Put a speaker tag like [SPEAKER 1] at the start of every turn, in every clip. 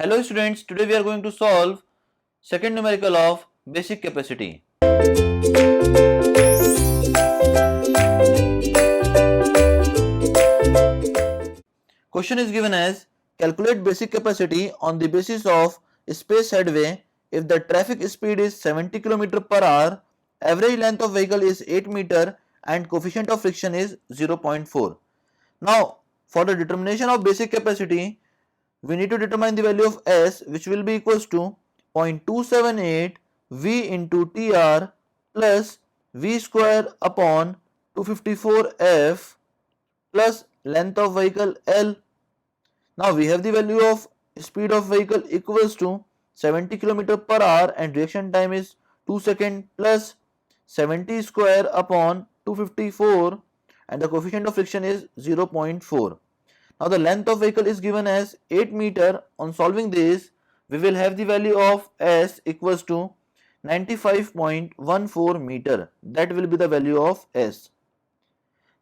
[SPEAKER 1] Hello students, today we are going to solve second numerical of basic capacity. Question is given as calculate basic capacity on the basis of space headway if the traffic speed is 70 km per hour, average length of vehicle is 8 meter and coefficient of friction is 0.4. Now for the determination of basic capacity, we need to determine the value of S, which will be equals to 0.278 V into TR plus V square upon 254 F plus length of vehicle L. Now we have the value of speed of vehicle equals to 70 km per hour and reaction time is 2 seconds plus 70 square upon 254 and the coefficient of friction is 0.4. Now the length of vehicle is given as 8 meter. On solving this, we will have the value of S equals to 95.14 meter. That will be the value of S.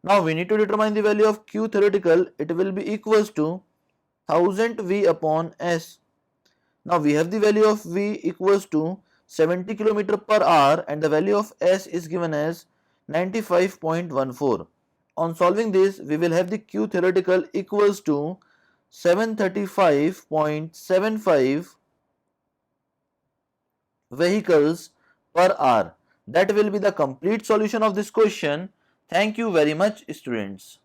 [SPEAKER 1] Now we need to determine the value of Q theoretical. It will be equals to 1000 V upon S. Now we have the value of V equals to 70 km per hour and the value of S is given as 95.14. On solving this, we will have the Q theoretical equals to 735.75 vehicles per hour. That will be the complete solution of this question. Thank you very much, students.